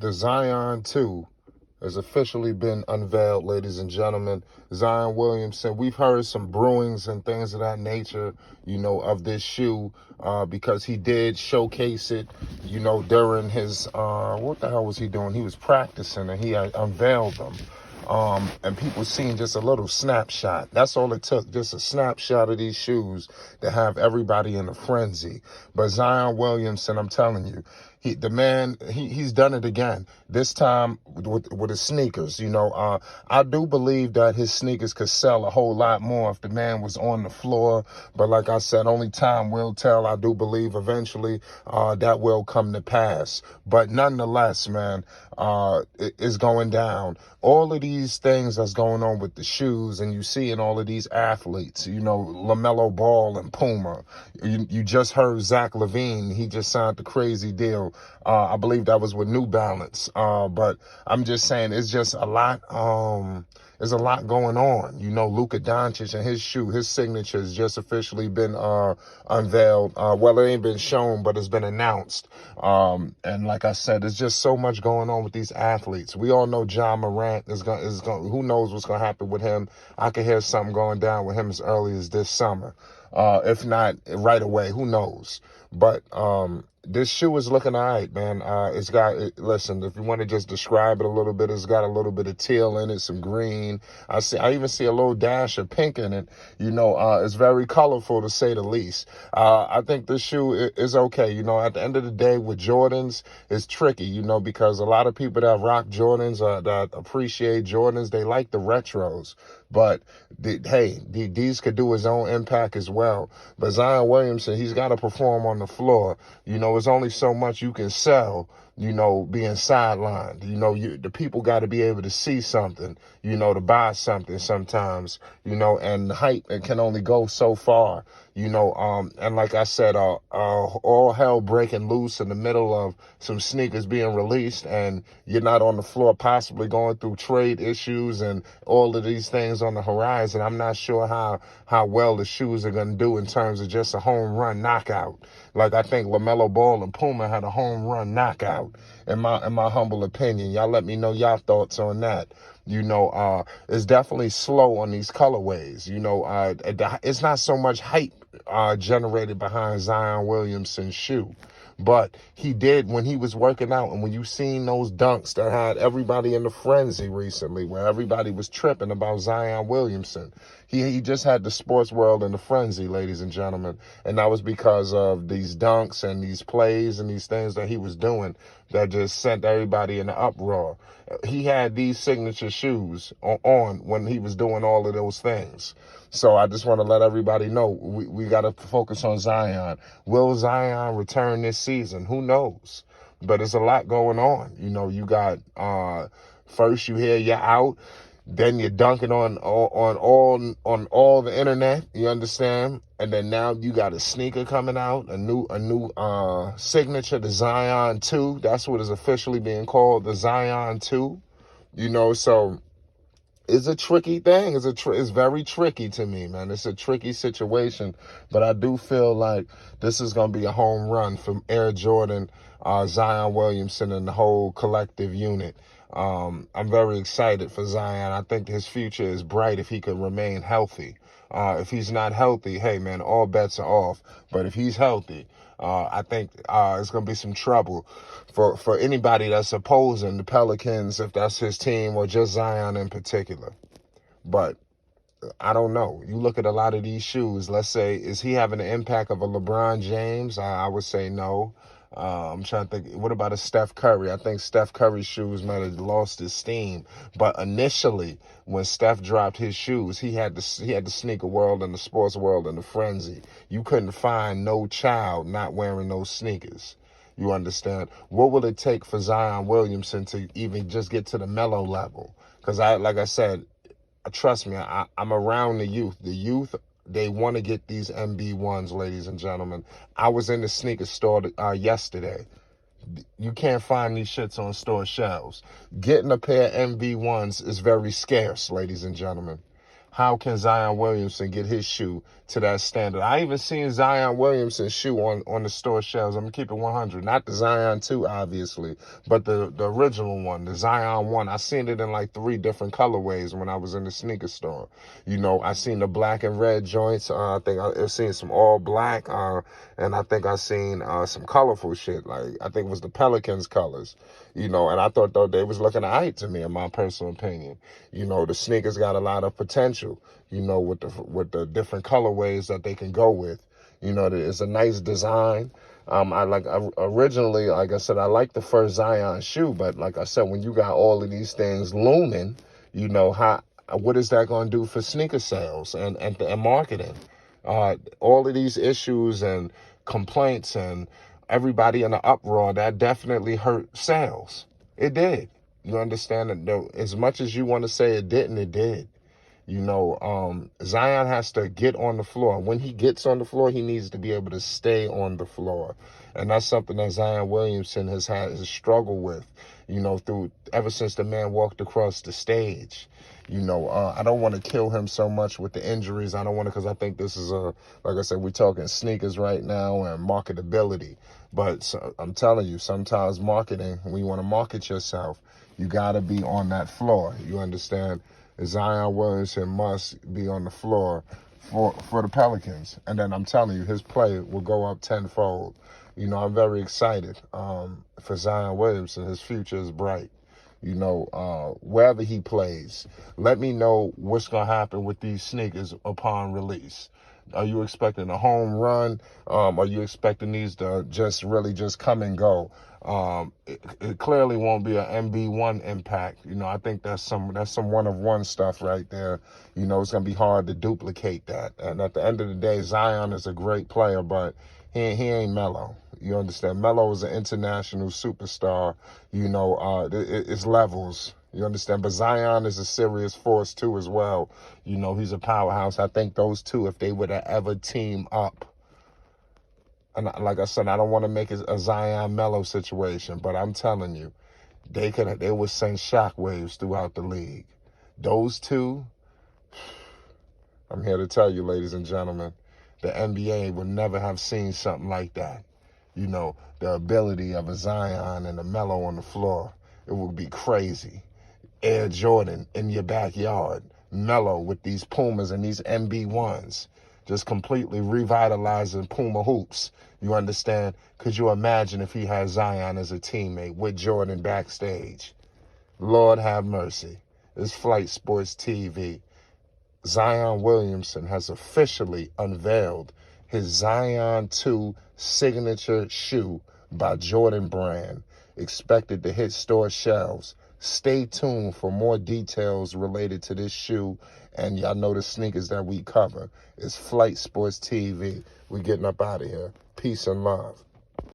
the Zion 2 has officially been unveiled, ladies and gentlemen. Zion Williamson, we've heard some brewings and things of that nature, of this shoe, because he did showcase it, during his, what the hell was he doing? He was practicing and he had unveiled them. And people seen just a little snapshot. That's all it took, just a snapshot of these shoes to have everybody in a frenzy. But Zion Williamson, I'm telling you, he's done it again. This time with his sneakers. I do believe that his sneakers could sell a whole lot more if the man was on the floor. But like I said, only time will tell. I do believe eventually that will come to pass. But nonetheless, man, it's going down. All of these things that's going on with the shoes, and you see in all of these athletes, LaMelo Ball and Puma. You just heard Zach LaVine. He just signed the crazy deal. I believe that was with New Balance. But I'm just saying it's just a lot. There's a lot going on. Luka Doncic and his shoe, his signature has just officially been unveiled. Well, it ain't been shown, but it's been announced. And like I said, there's just so much going on with these athletes. We all know John Morant is going. Who knows what's going to happen with him? I could hear something going down with him as early as this summer. If not right away, who knows? But this shoe is looking all right, man. Listen, if you want to just describe it a little bit, it's got a little bit of teal in it, some green. I even see a little dash of pink in it. It's very colorful, to say the least. I think this shoe is okay. At the end of the day, with Jordans, it's tricky, because a lot of people that rock Jordans, that appreciate Jordans, they like the retros. But, these could do his own impact as well. But Zion Williamson, he's got to perform on the floor. There's only so much you can sell, being sidelined. The people got to be able to see something, to buy something sometimes, and the hype, it can only go so far, and like I said, all hell breaking loose in the middle of some sneakers being released, and you're not on the floor, possibly going through trade issues and all of these things on the horizon. I'm not sure how well the shoes are going to do in terms of just a home run knockout. Like, I think LaMelo Ball and Puma had a home run knockout, in my humble opinion. Y'all let me know y'all thoughts on that. It's definitely slow on these colorways. It's not so much hype generated behind Zion Williamson's shoe. But he did, when he was working out, and when you seen those dunks that had everybody in the frenzy recently, where everybody was tripping about Zion Williamson, he just had the sports world in the frenzy, ladies and gentlemen. And that was because of these dunks and these plays and these things that he was doing that just sent everybody in an uproar. He had these signature shoes on when he was doing all of those things. So I just want to let everybody know we got to focus on Zion. Will Zion return this season? Who knows? But there's a lot going on. You got, first you hear you're out, then you're dunking on all the internet, you understand? And then now you got a sneaker coming out, a new signature, the Zion 2. That's what is officially being called, the Zion 2. So it's a tricky thing. It's very tricky to me, man. It's a tricky situation, but I do feel like this is going to be a home run from Air Jordan, Zion Williamson, and the whole collective unit. I'm very excited for Zion. I think his future is bright if he could remain healthy. If he's not healthy, hey, man, all bets are off. But if he's healthy, I think it's going to be some trouble for anybody that's opposing the Pelicans, if that's his team, or just Zion in particular. But I don't know. You look at a lot of these shoes, let's say, is he having the impact of a LeBron James? I would say no. I'm trying to think, what about a Steph Curry? I think Steph Curry's shoes might have lost his steam. But initially, when Steph dropped his shoes, he had the sneaker world and the sports world in a frenzy. You couldn't find no child not wearing those sneakers. You understand? What will it take for Zion Williamson to even just get to the Melo level? Because like I said, trust me, I'm around the youth. The youth, they want to get these MB1s, ladies and gentlemen. I was in the sneaker store yesterday. You can't find these shits on store shelves. Getting a pair of MB1s is very scarce, ladies and gentlemen. how can Zion Williamson get his shoe to that standard? I even seen Zion Williamson's shoe on the store shelves. I'm going to keep it 100. Not the Zion 2, obviously, but the original one, the Zion 1. I seen it in like 3 different colorways when I was in the sneaker store. You know, I seen the black and red joints. I think I seen some all black, and I think I seen some colorful shit. Like, I think it was the Pelicans colors, you know, and I thought though they was looking alright to me, in my personal opinion. You know, the sneakers got a lot of potential, you know, with the different colorways that they can go with. You know, it's a nice design. Originally, like I said, I like the first Zion shoe, but like I said, when you got all of these things looming, you know, what is that going to do for sneaker sales and marketing? All of these issues and complaints and everybody in the uproar, that definitely hurt sales. It did. You understand that though, as much as you want to say it didn't, it did. You know, Zion has to get on the floor. When he gets on the floor, he needs to be able to stay on the floor. And that's something that Zion Williamson has had his struggle with, you know, ever since the man walked across the stage. You know, I don't want to kill him so much with the injuries. I don't want to, because I think this is like I said, we're talking sneakers right now and marketability. But I'm telling you, sometimes marketing, when you want to market yourself, you got to be on that floor. You understand? Zion Williamson must be on the floor for the Pelicans. And then I'm telling you, his play will go up tenfold. You know, I'm very excited for Zion Williamson. His future is bright. You know, wherever he plays, let me know what's going to happen with these sneakers upon release. Are you expecting a home run? Are you expecting these to just come and go? It clearly won't be an MB1 impact. You know, I think that's some one-of-one stuff right there. You know, it's going to be hard to duplicate that. And at the end of the day, Zion is a great player, but he ain't Melo. You understand? Melo is an international superstar. You know, it's levels. You understand? But Zion is a serious force, too, as well. You know, he's a powerhouse. I think those two, if they would have ever team up, and like I said, I don't want to make it a Zion-Melo situation, but I'm telling you, they would send shockwaves throughout the league. Those two, I'm here to tell you, ladies and gentlemen, the NBA would never have seen something like that. You know, the ability of a Zion and a Melo on the floor, it would be crazy. Air Jordan in your backyard, Melo with these Pumas and these MB1s, just completely revitalizing Puma hoops. You understand? Could you imagine if he had Zion as a teammate with Jordan backstage? Lord have mercy. It's Flight Sports TV. Zion Williamson has officially unveiled his Zion 2 signature shoe by Jordan Brand, expected to hit store shelves. Stay tuned for more details related to this shoe, and y'all know the sneakers that we cover. It's Flight Sports TV. We're getting up out of here. Peace and love.